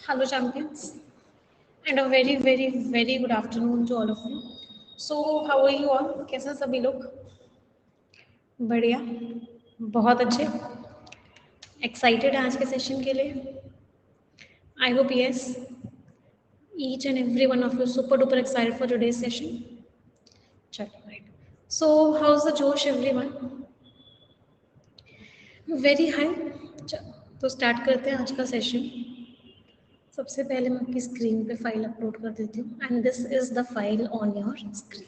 Hello, champions, and a very, very, very good afternoon to all of you. So, how are you all? कैसे हैं सभी लोग? बढ़िया, बहुत अच्छे, एक्साइटेड हैं आज के सेशन के लिए. I hope yes, each and every one of you super duper excited for today's session. चलो, right. So, how's the जोश everyone? Very high. चलो, तो स्टार्ट करते हैं आज का सेशन. सबसे पहले मैं आपकी स्क्रीन पे फाइल अपलोड कर देती हूँ and this is the file on your screen.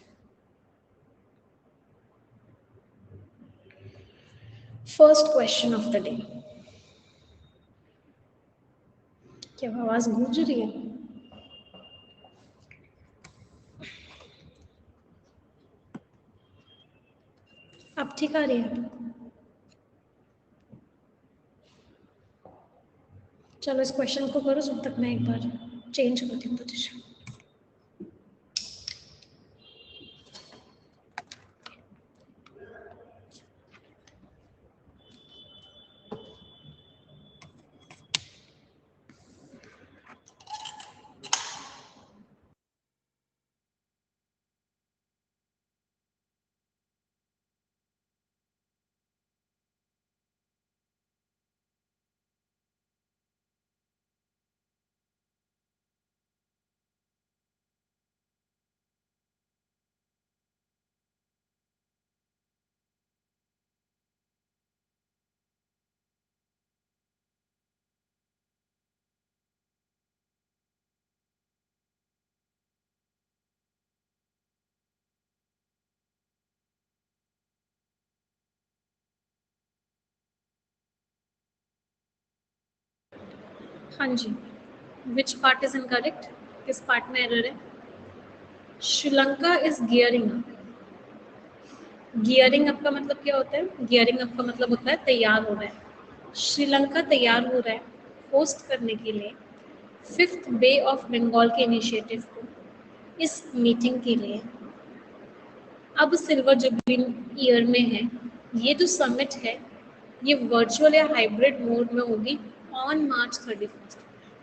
First question of the day. क्या आवाज गूंज रही है? अब ठीक आ रही है? चलो इस क्वेश्चन को करो, जब तक मैं एक बार चेंज करती हूँ पोजीशन. हाँ जी. Which part is incorrect? किस पार्ट में एरर है? Sri Lanka is gearing up. Gearing up का मतलब क्या होता है? गियरिंग अप का मतलब होता है तैयार हो रहा है. श्रीलंका तैयार हो रहा है होस्ट करने के लिए फिफ्थ बे ऑफ बंगाल के इनिशिएटिव को, इस मीटिंग के लिए. अब सिल्वर जुबली ईयर में है. ये जो समिट है ये वर्चुअल या हाइब्रिड मोड में होगी ऑन मार्च 31.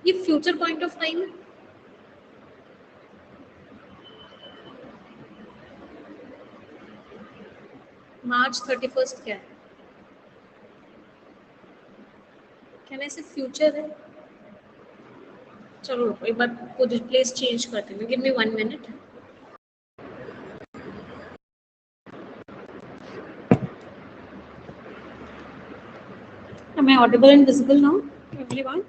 ये फ्यूचर पॉइंट ऑफ टाइम है. मार्च 31 क्या है? क्या ना इसे फ्यूचर है? चलो एक बार प्लेस चेंज करते हैं. Give me 1 minute. Am I audible and visible now, everyone?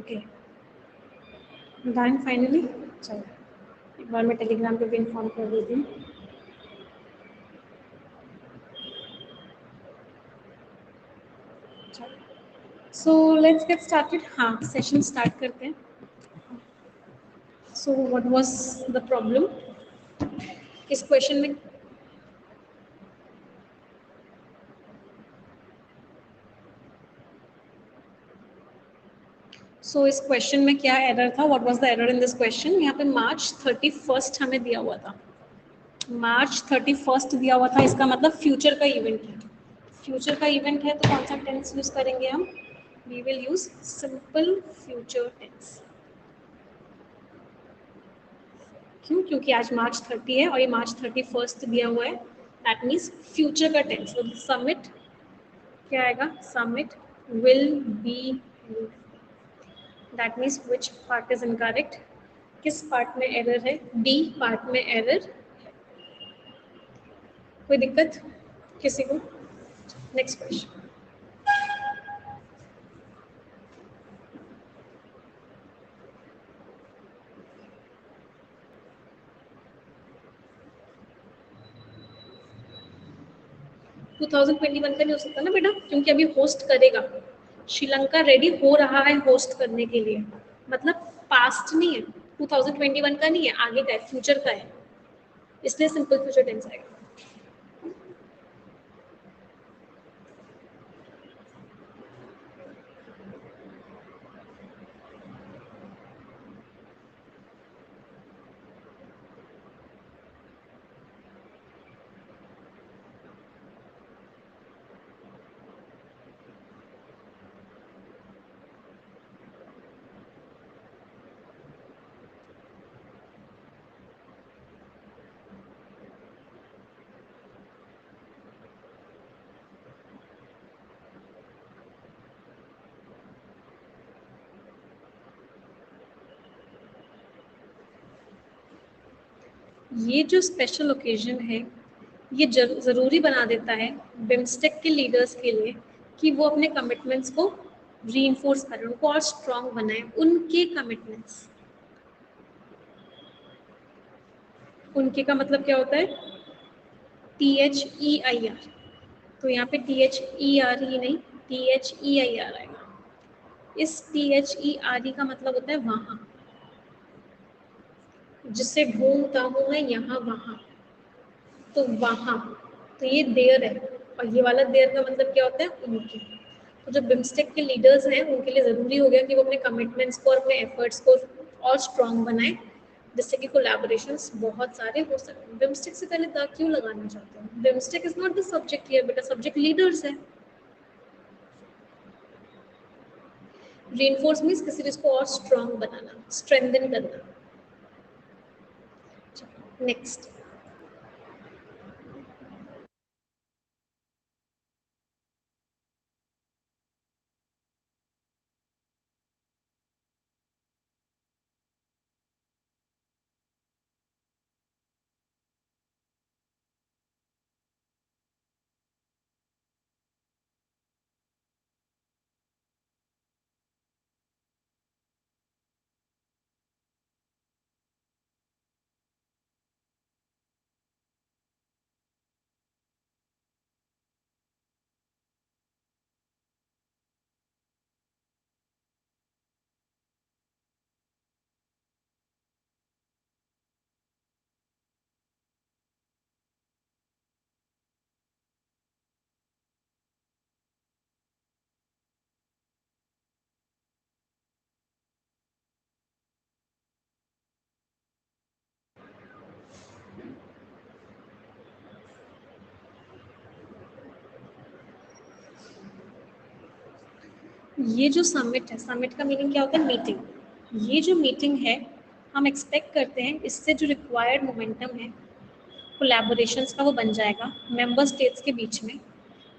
Okay. Done finally. चलो एक बार मैं टेलीग्राम पे भी इन्फॉर्म कर देती हूँ. So let's get started. हाँ, सेशन स्टार्ट करते हैं. So what was the problem? इस क्वेश्चन में इस क्वेश्चन में क्या एरर था? What was the error in this question? यहाँ पे मार्च 31 हमें दिया हुआ था. मार्च 31 दिया हुआ था, इसका मतलब फ्यूचर का इवेंट है. फ्यूचर का इवेंट है तो कौन सा टेंस यूज करेंगे हम? We will use simple future tense. क्यों? क्योंकि आज मार्च 30 है और ये मार्च 31 दिया हुआ है. दैट मीन्स फ्यूचर का टेंस. समिट क्या आएगा? Summit will be. That means which part is incorrect? किस पार्ट में एरर है? डी पार्ट में एरर. कोई दिक्कत किसी को? Next question. टू 2021 का नहीं हो सकता ना बेटा, क्योंकि अभी होस्ट करेगा. श्रीलंका रेडी हो रहा है होस्ट करने के लिए. मतलब पास्ट नहीं है, 2021 का नहीं है, आगे का है, फ्यूचर का है. इसलिए सिंपल फ्यूचर टेंस आएगा. ये जो स्पेशल ओकेजन है ये ज़रूरी बना देता है बिम्स्टेक के लीडर्स के लिए कि वो अपने कमिटमेंट्स को रीइंफोर्स करें, उनको और स्ट्रॉन्ग बनाएं, उनके कमिटमेंट्स। उनके का मतलब क्या होता है? THEIR। तो यहाँ पे THER ही नहीं, THEIR आएगा। इस THERE का मतलब होता है वहाँ, जिससे घूमता हूँ मैं यहाँ वहाँ, तो वहाँ, तो ये देयर है। और ये वाला देयर का मतलब क्या होता है? उनकी। तो जो बिम्स्टेक के लीडर्स हैं उनके लिए ज़रूरी हो गया कि वो अपने कमिटमेंट्स को और अपने एफर्ट्स को और स्ट्रॉन्ग बनाएं, जिससे कि कोलैबोरेशंस बहुत सारे हो सकें। बिम्स्टेक से पहले द क्यों लगाना चाहते हो? BIMSTEC is not the subject here बेटा, सब्जेक्ट लीडर्स है। रीइंफोर्स मीन्स किसी चीज़ को और स्ट्रॉन्ग बनाना, स्ट्रेंथन करना। नेक्स्ट, ये जो समिट है, समिट का मीनिंग क्या होता है? मीटिंग। ये जो मीटिंग है हम एक्सपेक्ट करते हैं इससे जो रिक्वायर्ड मोमेंटम है कोलैबोरेशंस का वो बन जाएगा मेंबर स्टेट्स के बीच में,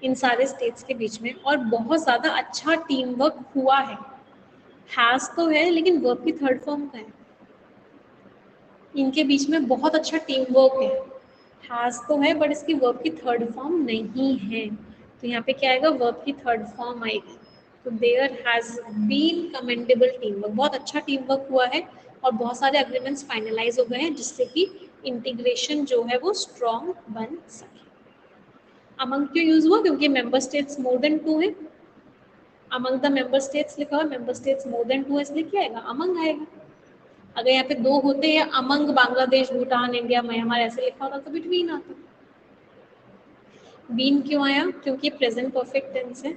इन सारे स्टेट्स के बीच में, और बहुत ज़्यादा अच्छा टीम वर्क हुआ है। हैज़ तो है लेकिन वर्क की थर्ड फॉर्म का है, इनके बीच में बहुत अच्छा टीम वर्क है। हैज़ तो है बट इसकी वर्ब की थर्ड फॉर्म नहीं है, तो यहाँ पे क्या आएगा? वर्ब की थर्ड फॉर्म आएगी। तो there has been commendable team work, बहुत अच्छा टीम वर्क हुआ है और बहुत सारे अग्रीमेंट्स फाइनलाइज हो गए हैं जिससे कि इंटीग्रेशन जो है वो स्ट्रॉन्ग बन सके। अमंग क्यों यूज हुआ? क्योंकि मेंबर स्टेट्स मोर देन 2 है। अमंग द मेंबर स्टेट्स लिखा हुआ, मेंबर स्टेट्स मोर देन 2 है, इसलिए क्या आएगा? अमंग आएगा। अगर यहाँ पे 2 होते हैं, among Bangladesh, Bhutan, India, Myanmar ऐसे लिखा होता तो बिटवीन आता। बीन क्यों आया? क्योंकि प्रेजेंट परफेक्ट टेंस है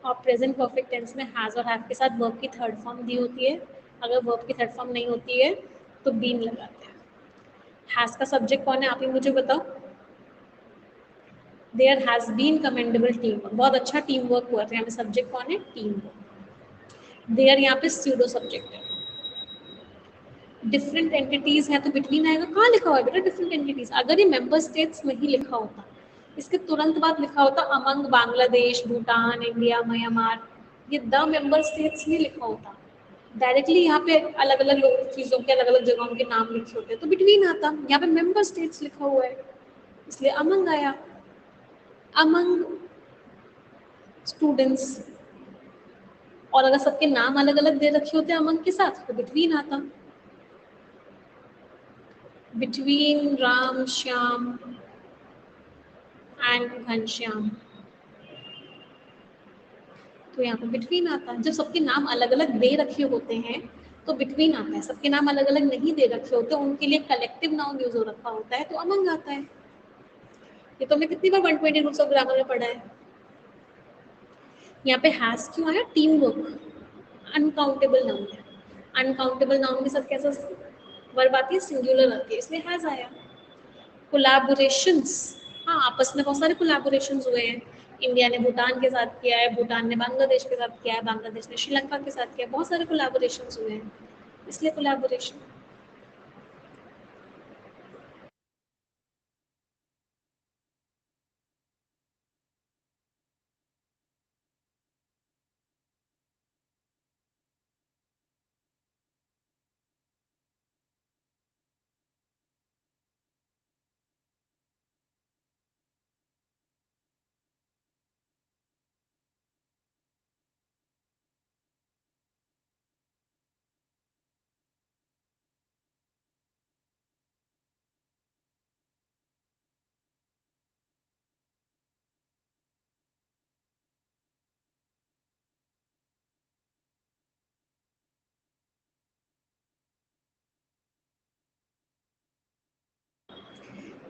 और प्रेजेंट परफेक्ट टेंस में हैज और हैव के साथ वर्ब की थर्ड फॉर्म दी होती है। अगर वर्ब की थर्ड फॉर्म नहीं होती है तो बीन लगाते हैं। हैज का सब्जेक्ट कौन है? आप ही मुझे बताओ। There has been commendable team work, बहुत अच्छा टीम वर्क हुआ था। यहाँ पे सब्जेक्ट कौन है? Team work. देयर यहाँ पे स्यूडो सब्जेक्ट है। डिफरेंट एंटिटीज है तो बिटवीन आएगा। कहाँ लिखा हुआ है बेटा डिफरेंट एंटिटीज? अगर ये मेंबर स्टेट्स नहीं लिखा होता, इसके तुरंत बाद लिखा होता among Bangladesh, Bhutan, India, Myanmar, ये द मेंबर स्टेट्स नहीं लिखा होता। डायरेक्टली यहाँ पे अलग अलग चीजों के अलग अलग जगहों के नाम लिखे होते तो बिटवीन आता। यहाँ पे मेंबर स्टेट्स लिखा हुआ है इसलिए अमंग आया। अमंग स्टूडेंट्स, और अगर सबके नाम अलग अलग दे रखे होते अमंग के साथ तो बिटवीन आता। बिटवीन राम श्याम एंड घनश्याम, तो यहाँ पे बिटवीन आता है। जब सबके नाम अलग अलग दे रखे होते हैं तो बिटवीन आता है। सबके नाम अलग अलग नहीं दे रखे होते, उनके लिए कलेक्टिव नाउन यूज हो रखा होता है तो अमंग आता है। ये तो हमने कितनी बार 120 रूल्स ऑफ ग्रामर में पढ़ा है। यहाँ पे हैज क्यों आया? टीम वर्क, अनकाउंटेबल नाउन है। अनकाउंटेबल नाउन के साथ कैसा वर्ब आती है? सिंगुलर आती है, इसलिए हैज आया। कोलैबोरेशंस, हाँ आपस में बहुत सारे कोलैबोरेशंस हुए हैं। इंडिया ने भूटान के साथ किया है, भूटान ने बांग्लादेश के साथ किया है, बांग्लादेश ने श्रीलंका के साथ किया है, बहुत सारे कोलैबोरेशंस हुए हैं इसलिए कोलैबोरेशन।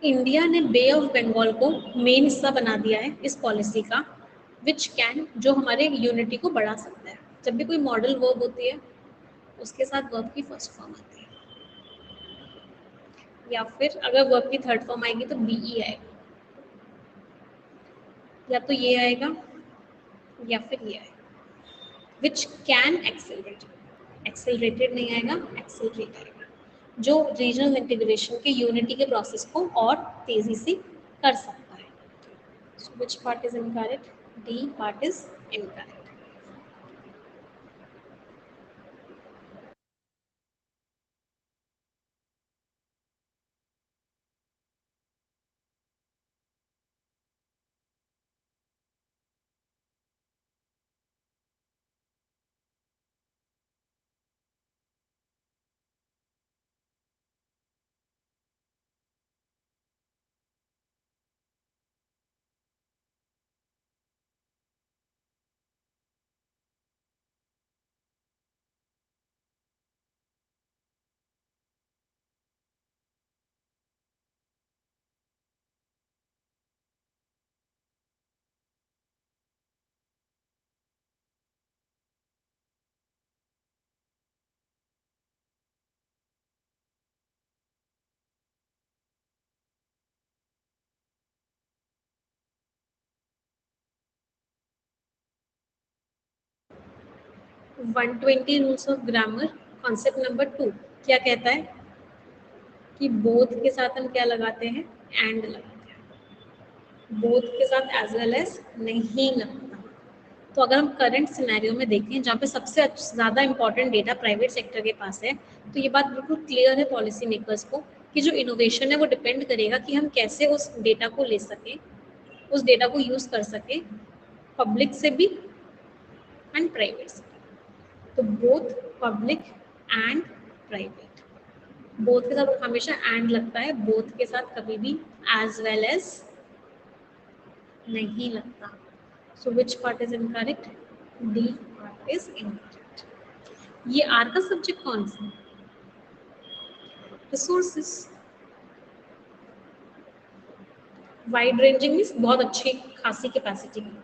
इंडिया ने बे ऑफ बंगाल को मेन हिस्सा बना दिया है इस पॉलिसी का, विच कैन, जो हमारे यूनिटी को बढ़ा सकता है। जब भी कोई मॉडल वर्ब होती है उसके साथ वर्ब की फर्स्ट फॉर्म आती है, या फिर अगर वर्ब की थर्ड फॉर्म आएगी तो बीई आएगा, या तो ये आएगा या फिर ये आएगा, विच कैन एक्सेलरेट। एक्सेलरेटेड नहीं आएगा, एक्सेलरेट आएगा, जो रीजनल इंटीग्रेशन के यूनिटी के प्रोसेस को और तेजी से कर सकता है। So which part is incorrect? D part is incorrect. One 120 rules of grammar concept number 2 क्या कहता है कि बोथ के साथ हम क्या लगाते हैं, एंड लगाते हैं। बोथ के साथ एज वेल एज नहीं लगता। तो अगर हम करंट सिनेरियो में देखें जहाँ पे सबसे ज़्यादा इंपॉर्टेंट डेटा प्राइवेट सेक्टर के पास है, तो ये बात बिल्कुल क्लियर है पॉलिसी मेकर्स को कि जो इनोवेशन है वो डिपेंड करेगा कि हम कैसे उस डेटा को ले सकें, उस डेटा को यूज़ कर सकें, पब्लिक से भी एंड प्राइवेट से। तो both public and private, both के साथ हमेशा एंड लगता है, बोथ के साथ कभी भी एज वेल एज नहीं लगता। So which part is incorrect? D part is incorrect. ये आर का सब्जेक्ट कौन सा? रिसोर्सेस। वाइड रेंजिंग मीन्स बहुत अच्छी खासी कैपेसिटी की।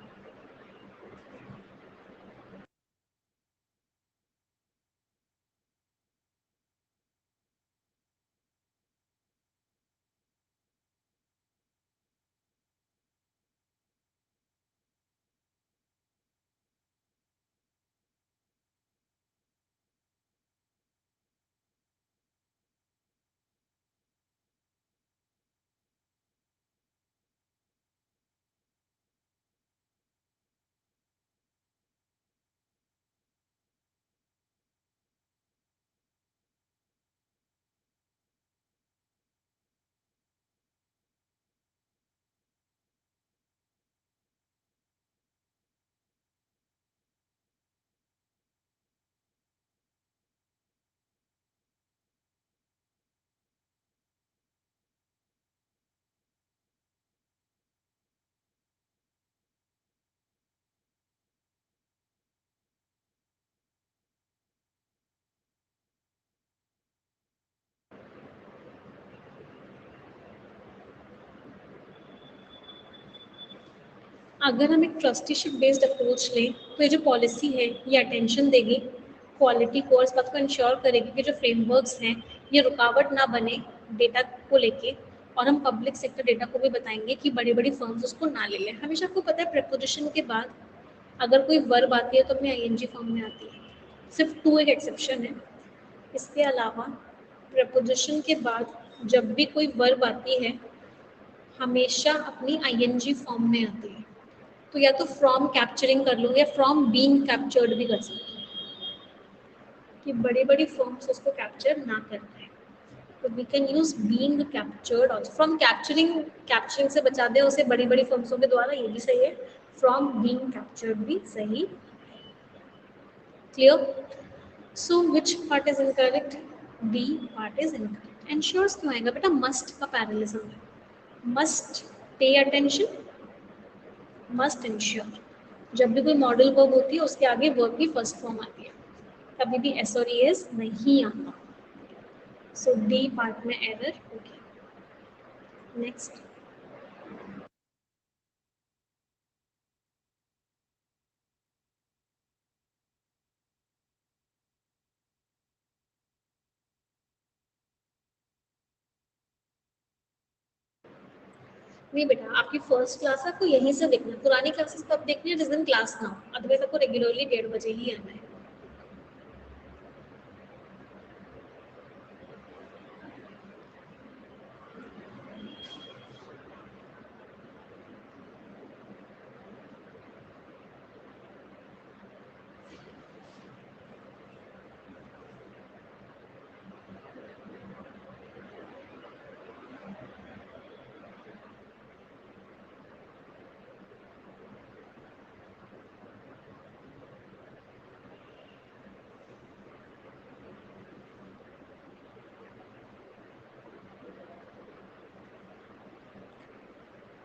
अगर हम एक ट्रस्टीशिप बेस्ड अप्रोच लें तो ये जो पॉलिसी है ये अटेंशन देगी क्वालिटी को, और इस बात को इंश्योर करेगी कि जो फ्रेमवर्क्स हैं ये रुकावट ना बने डेटा को लेके, और हम पब्लिक सेक्टर डेटा को भी बताएंगे कि बड़ी बड़ी फर्म्स उसको ना ले लें। हमेशा आपको पता है प्रेपोजिशन के बाद अगर कोई वर्ब आती है तो अपनी आईएनजी फॉर्म में आती है, सिर्फ टू एक एक्सेप्शन है। इसके अलावा प्रेपोजिशन के बाद जब भी कोई वर्ब आती है हमेशा अपनी आईएनजी फॉर्म में आती है। तो या तो फ्रॉम कैप्चरिंग कर लो या फ्रॉम बीइंग कैप्चर्ड भी कर सकते हो, कि बड़ी बड़ी फॉर्म्स उसको कैप्चर ना कर पाए। तो we can use being captured also. From capturing, capturing से बचा दे उसे बड़ी बड़ी फॉर्म्सों के द्वारा, ये भी सही है। फ्रॉम बीइंग कैप्चर्ड भी सही। Clear? So which part is incorrect? B part is incorrect. Ensures क्यों आएगा बेटा? मस्ट का पैरेललिज्म है। Must pay attention, must ensure. जब भी कोई मॉडल वर्ब होती है उसके आगे वर्ब की फर्स्ट फॉर्म आती है, कभी भी एस और एस नहीं आता। सो डी पार्ट में एरर हो गया। नेक्स्ट, नहीं बेटा, आपकी फर्स्ट क्लास आपको यहीं से देखना है, पुरानी क्लासेस तो आप देखनी है जिस दिन क्लास ना हो, अदरवाइज आपको रेगुलरली 1:30 बजे ही आना है।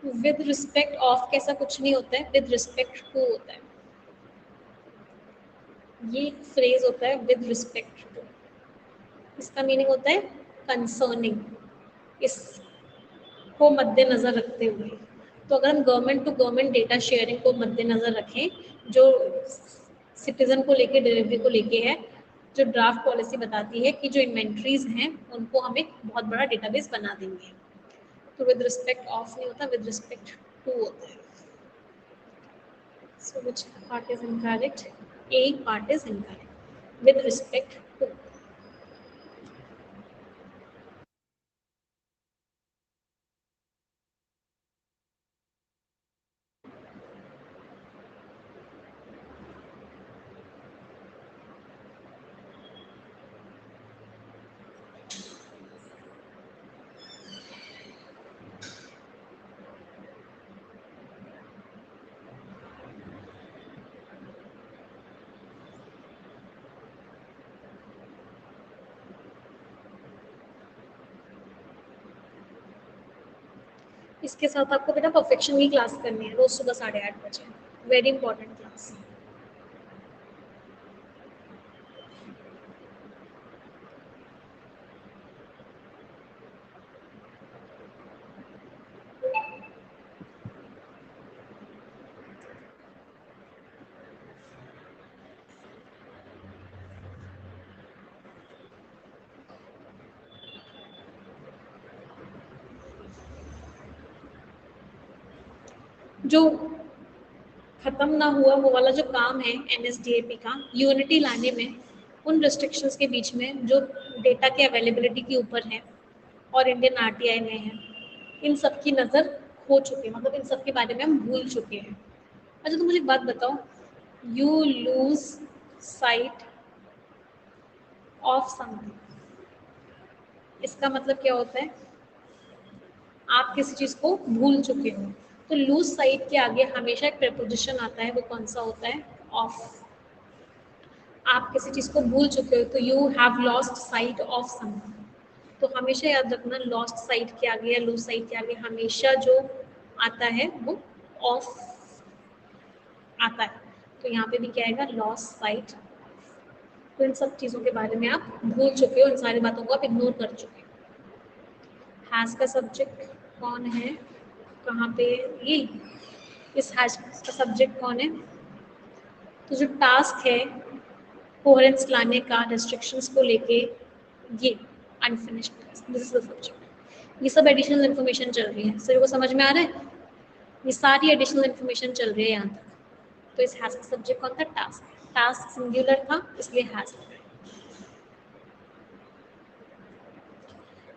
विद रिस्पेक्ट ऑफ कैसा कुछ नहीं होता है, विद रिस्पेक्ट टू होता है। ये फ्रेज होता है विद रिस्पेक्ट टू, इसका मीनिंग होता है कंसर्निंग, इसको मद्देनजर रखते हुए। तो अगर हम government to government data sharing को मद्देनजर रखें, जो सिटीजन को लेके, डिलीवरी को लेके है, जो ड्राफ्ट पॉलिसी बताती है कि जो इन्वेंट्रीज हैं उनको हम एक बहुत बड़ा डेटाबेस बना देंगे। तो विद रिस्पेक्ट ऑफ नहीं होता, विद रिस्पेक्ट टू होता है। So which part is incorrect? A part is incorrect. With respect to. इसके साथ आपको बेटा परफेक्शन की क्लास करनी है रोज सुबह 8:30 बजे, वेरी इंपॉर्टेंट क्लास। जो खत्म ना हुआ वो वाला जो काम है NSDAP का, यूनिटी लाने में, उन रिस्ट्रिक्शंस के बीच में जो डेटा के अवेलेबिलिटी के ऊपर है और इंडियन RTI में है, इन सब की नज़र खो चुके हैं, मतलब इन सब के बारे में हम भूल चुके हैं। अच्छा तो मुझे एक बात बताओ, you lose sight of something, इसका मतलब क्या होता है? आप किसी चीज़ को भूल चुके हो। तो लूज साइट के आगे हमेशा एक प्रेपोजिशन आता है, वो कौन सा होता है? ऑफ। आप किसी चीज़ को भूल चुके हो तो you have lost site of something. तो हमेशा याद रखना, लॉस्ट साइट के आगे या लूज साइट के आगे हमेशा जो आता है वो ऑफ आता है। तो यहाँ पे भी क्या आएगा? Lost site. तो इन सब चीज़ों के बारे में आप भूल चुके हो, इन सारी बातों को आप इग्नोर कर चुके हो। हैज़ का सब्जेक्ट कौन है? कहाँ पे? ये इस हैज़ का सब्जेक्ट कौन है? तो जो टास्क है कोहेरेंस लाने का रेस्ट्रिक्शंस को लेके, ये unfinished task, this is the subject. ये सब एडिशनल इन्फॉर्मेशन चल रही है, सभी को समझ में आ रहा है? ये सारी एडिशनल इन्फॉर्मेशन चल रही है यहाँ तक। तो इस हैज़ का सब्जेक्ट कौन था? टास्क। टास्क सिंगुलर था इसलिए has.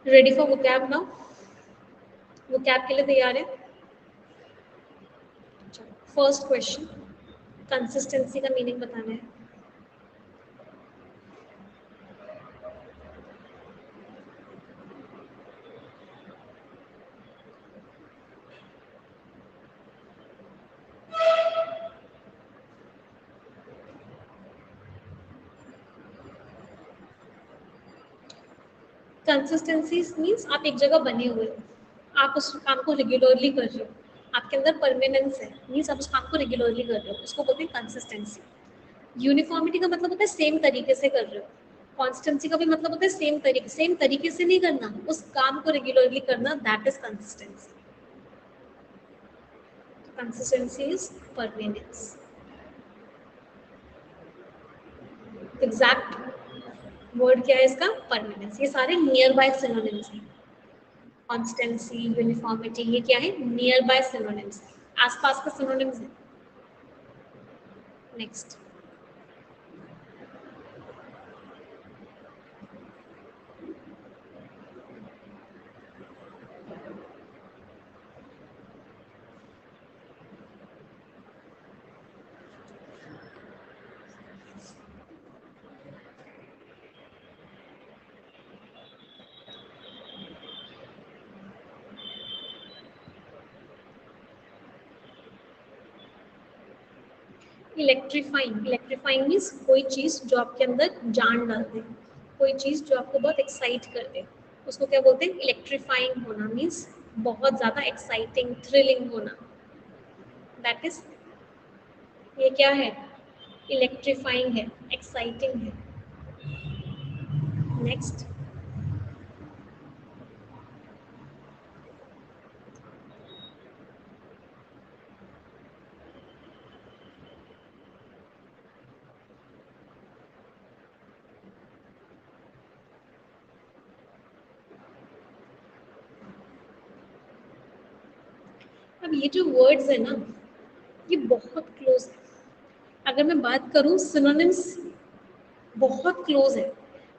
Ready for vocab now? Vocab के लिए तैयार है? फर्स्ट क्वेश्चन, कंसिस्टेंसी का मीनिंग बताना है। कंसिस्टेंसी मीन्स आप एक जगह बने हुए हो, आप उस काम को रेगुलरली कर रहे हो, आपके अंदर परमानेंस है, मीन्स आप उस काम को रेगुलरली कर रहे हो, उसको बोलते हैं कंसिस्टेंसी। यूनिफॉर्मिटी का मतलब होता है सेम तरीके से कर रहे हो, कॉन्स्टेंसी का भी मतलब होता है सेम तरीके से नहीं करना, उस काम को रेगुलरली करना, that is consistency. Consistency is permanence. Exact word क्या है इसका? परमानेंस. ये सारे नियर बाय सिनोनिम्स हैं. कॉन्स्टेंसी, यूनिफॉर्मिटी, ये क्या है? नियर बाय सिनोनिम्स, आसपास का सिनोनिम्स है. नेक्स्ट. इलेक्ट्रीफाइंग. इलेक्ट्रीफाइंग मीन्स कोई चीज जो आपके अंदर जान डाल दे, कोई चीज जो आपको बहुत एक्साइट कर दे, उसको क्या बोलते हैं? इलेक्ट्रीफाइंग होना. मीन्स बहुत ज्यादा एक्साइटिंग, थ्रिलिंग होना. दैट इज, ये क्या है? इलेक्ट्रीफाइंग है, एक्साइटिंग है. नेक्स्ट. अब ये जो वर्ड्स है ना, ये बहुत क्लोज है. अगर मैं बात करूं सिनोनिम्स, बहुत क्लोज है.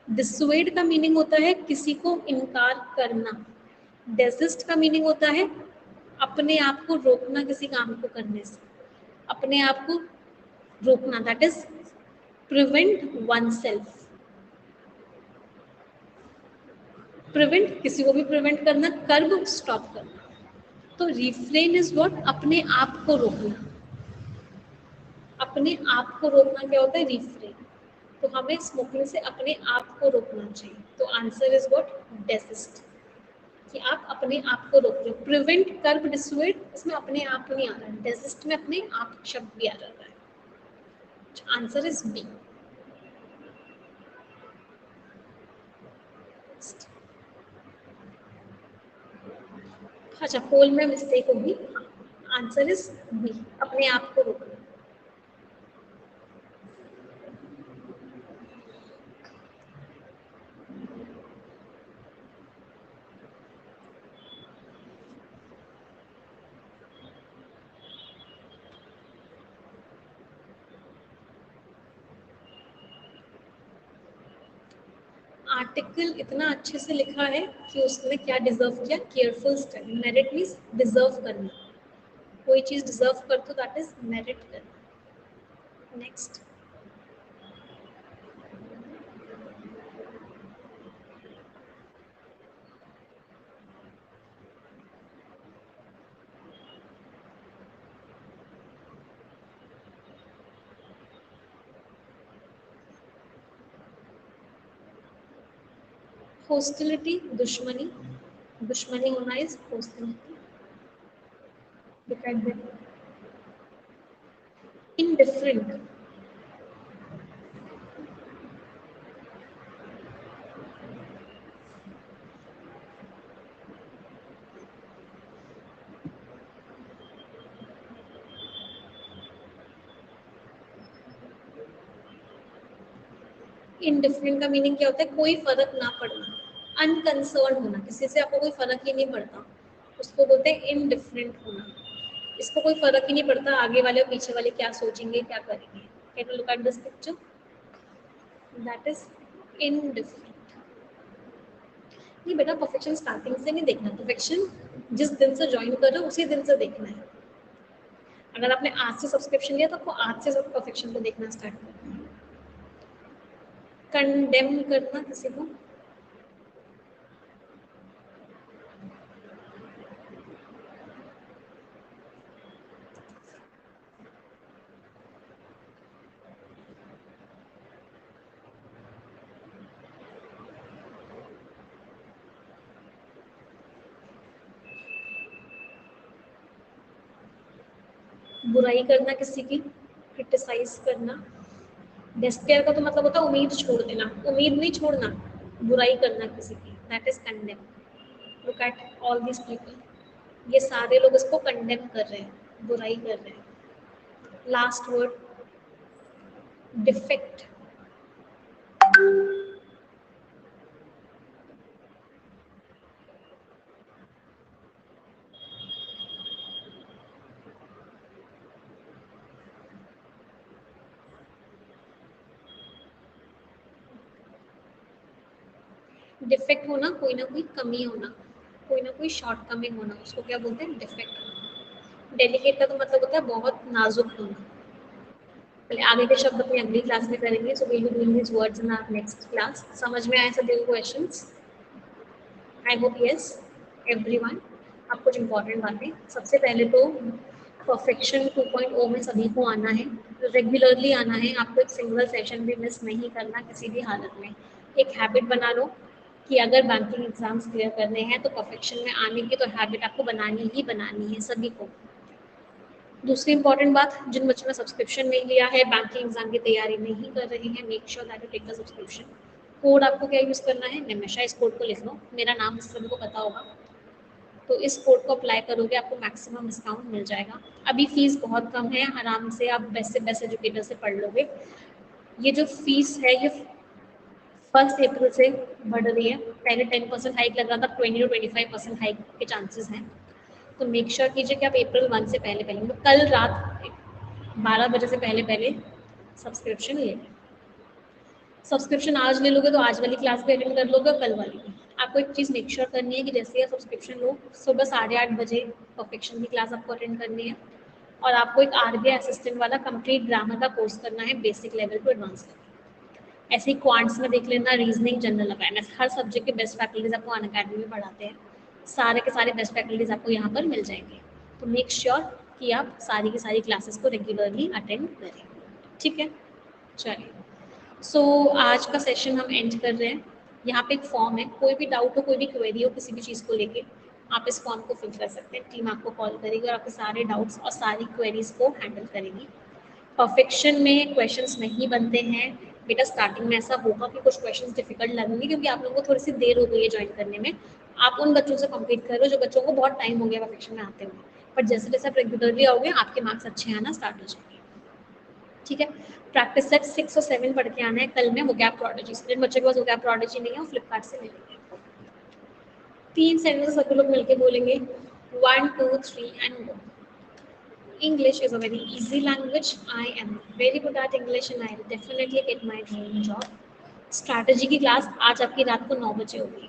डिसुएड का मीनिंग होता है किसी को इनकार करना. डेजिस्ट का मीनिंग होता है अपने आप को रोकना किसी काम को करने से, अपने आप को रोकना. That is prevent one self. Prevent, किसी को भी प्रिवेंट करना, कर्ब स्टॉप करना. तो रिफ्रेन इज व्हाट? अपने आप को रोकना. अपने आप को रोकना क्या होता है? रिफ्रेन. तो हमें स्मोकिंग से अपने आप को रोकना चाहिए. तो आंसर इज व्हाट? डेसिस्ट. कि आप अपने आप को रोक रहे हो. प्रिवेंट, कर्ब, डिसुएड, इसमें अपने आप नहीं आ रहा है. डेसिस्ट में अपने आप शब्द भी आ जाता है. Answer is B. अच्छा, पोल में मिस्टेक होगी. आंसर इज बी, अपने आप को रोकना. आर्टिकल इतना अच्छे से लिखा है कि उसने क्या डिजर्व किया? Careful study. Merit means deserve करना. कोई चीज डिजर्व कर तो दैट इज मेरिट करना. नेक्स्ट. हॉस्टिलिटी, दुश्मनी. दुश्मनी होना is hostility. Look at them. Indifferent. Indifferent का मीनिंग क्या होता है? कोई फर्क ना पड़ना. अनकंसर्न होना, किसी से आपको कोई फर्क ही नहीं पड़ता, उसको बोलते हैं इनडिफरेंट होना. इसको कोई फर्क ही नहीं पड़ता आगे वाले और पीछे वाले क्या सोचेंगे, क्या करेंगे. Can you look at this picture? That is indifferent. नहीं बेटा, परफेक्शन स्टार्टिंग से नहीं देखना. परफेक्शन जिस दिन से ज्वाइन कर रहे हो उसी दिन से देखना है. अगर आपने आज से सब्सक्रिप्शन लिया तो आपको आज से सब परफेक्शन को देखना स्टार्ट करना है. कंडेम करना किसी को. बुराई करना किसी की, क्रिटिसाइज करना. डिस्पेयर का तो मतलब होता है उम्मीद छोड़ देना, उम्मीद नहीं छोड़ना, बुराई करना किसी की, that is condemn. Look at all this people, ये सारे लोग इसको कंडेम कर रहे हैं, बुराई कर रहे हैं। Last word defect. डिफेक्ट होना, कोई ना कोई कमी होना, कोई ना कोई शॉर्ट कमिंग होना, उसको क्या बोलते हैं? डिफेक्ट। डेलिकेट का तो मतलब होता है बहुत नाजुक होना। पहले आगे के शब्द अपनी अगली क्लास में करेंगे, so we will doing this words in our next class. समझ में आए सभी को questions? I hope yes everyone. अब कुछ इंपॉर्टेंट बातें, सबसे पहले तो परफेक्शन 2.0 में सभी को आना है, रेगुलरली आना है, आपको एक सिंगल सेशन भी मिस नहीं करना किसी भी हालत में। एक हैबिट बना लो कि अगर बैंकिंग एग्जाम्स क्लियर करने हैं तो परफेक्शन में आने की तो हैबिट आपको बनानी ही बनानी है सभी को। दूसरी इंपॉर्टेंट बात, जिन बच्चों ने सब्सक्रिप्शन नहीं लिया है, बैंकिंग एग्जाम की तैयारी नहीं कर रहे हैं, make sure that you take the subscription. Code आपको क्या यूज करना है? निमिषा। इस कोड को लिख लो, मेरा नाम सभी को पता होगा, तो इस कोड को अप्लाई करोगे आपको मैक्सिमम डिस्काउंट मिल जाएगा। अभी फीस बहुत कम है, आराम से आप बेस्ट से बेस्ट एजुकेटर से पढ़ लोगे। ये जो फीस है ये 1 अप्रैल से बढ़ रही है, पहले 10% हाइक लग रहा था, 20 to 25% हाइक के चांसेस हैं। तो मेक श्योर कीजिए कि आप अप्रैल 1 से पहले पहले, मतलब कल रात 12 बजे से पहले पहले सब्सक्रिप्शन ले लें। सब्सक्रिप्शन आज ले लोगे तो आज वाली क्लास भी अटेंड कर लोगे, कल वाली भी। आपको एक चीज़ मेक श्योर करनी है कि जैसे ही सब्सक्रिप्शन लो, सुबह 8:30 बजे परफेक्शन की क्लास आपको अटेंड करनी है, और आपको एक RBI असिस्टेंट वाला कंप्लीट ग्रामर का कोर्स करना है, basic level to advance level. ऐसे ही क्वांट्स में देख लेना, रीजनिंग, जनरल अवेयरनेस, हर सब्जेक्ट के बेस्ट फैकल्टीज आपको अनअकैडमी में पढ़ाते हैं, सारे के सारे बेस्ट फैकल्टीज आपको यहाँ पर मिल जाएंगे। तो मेक श्योर कि आप सारी की सारी क्लासेस को रेगुलरली अटेंड करें, ठीक है? चलिए, सो आज का सेशन हम एंड कर रहे हैं। यहाँ पे एक फॉर्म है, कोई भी डाउट हो, कोई भी क्वेरी हो किसी भी चीज़ को लेके, आप इस फॉर्म को फिल कर सकते हैं। टीम आपको कॉल करेगी और आपके सारे डाउट्स और सारी क्वेरीज को हैंडल करेगी। परफेक्शन में क्वेश्चंस नहीं बनते हैं बेटा, स्टार्टिंग में ऐसा होगा कि कुछ क्वेश्चंस डिफिकल्ट लगेंगे क्योंकि आप लोगों को थोड़ी सी देर हो गई है ज्वाइन करने में। आप उन बच्चों से कम्पीट कर रहे हो जो बच्चों को बहुत टाइम हो गया परफेक्शन में आते हुए, पर जैसे जैसे आप रेगुलरली आओगे आपके मार्क्स अच्छे आना स्टार्ट हो जाएंगे, ठीक है? प्रैक्टिस सेट 6 और 7 पढ़ के आना है कल में, वो गैप प्रोडोजी। जिन बच्चों के पास वो गैप प्रोडोजी नहीं है वो फ्लिपकार्ट से ले लेंगे। 3 सेंटेंस सभी लोग मिलके बोलेंगे, 1 2 3 and go. English is a very easy language. I am very good at English and I will definitely get my dream job. Strategy की क्लास आज आपकी रात को 9 बजे होगी,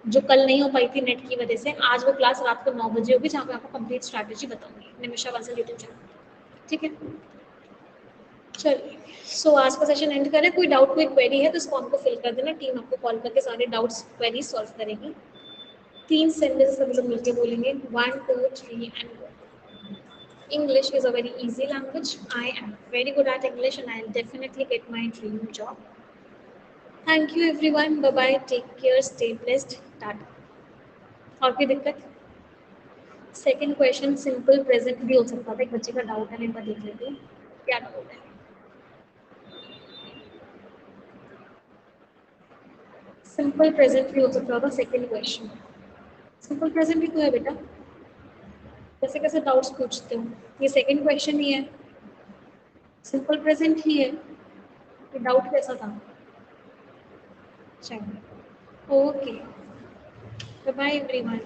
जो कल नहीं हो पाई थी नेट की वजह से, आज वो क्लास रात को 9 बजे होगी जहाँ पे आपको कंप्लीट स्ट्रैटेजी बताऊंगी, निमिषा बंसल यूट्यूब चैनल, ठीक है? चलिए, सो आज का सेशन एंड करें। कोई डाउट, कोई क्वेरी है तो इस फॉर्म को फिल कर देना, टीम आपको कॉल करके सारे डाउट्स क्वेरी सॉल्व करेगी। 3 सेंटेंस सब लोग मिलकर बोलेंगे, 1 2 3 and go. English is a very easy language. I am very good at English and I'll definitely get my dream job. Thank you everyone. Bye bye. Take care. Stay blessed. Tata. और कोई दिक्कत? Second question simple present भी हो सकता था, एक बच्चे का डाउट है, मैं एक बार देख लेती हूँ क्या डाउट है। सिंपल प्रेजेंट भी हो सकता था सेकेंड क्वेश्चन। सिंपल प्रेजेंट भी तो है बेटा, कैसे कैसे डाउट्स पूछते हो? ये सेकेंड क्वेश्चन ही है, सिंपल प्रेजेंट ही है, तो डाउट कैसा था? चलो, ओके, बाय बाय एवरीवन।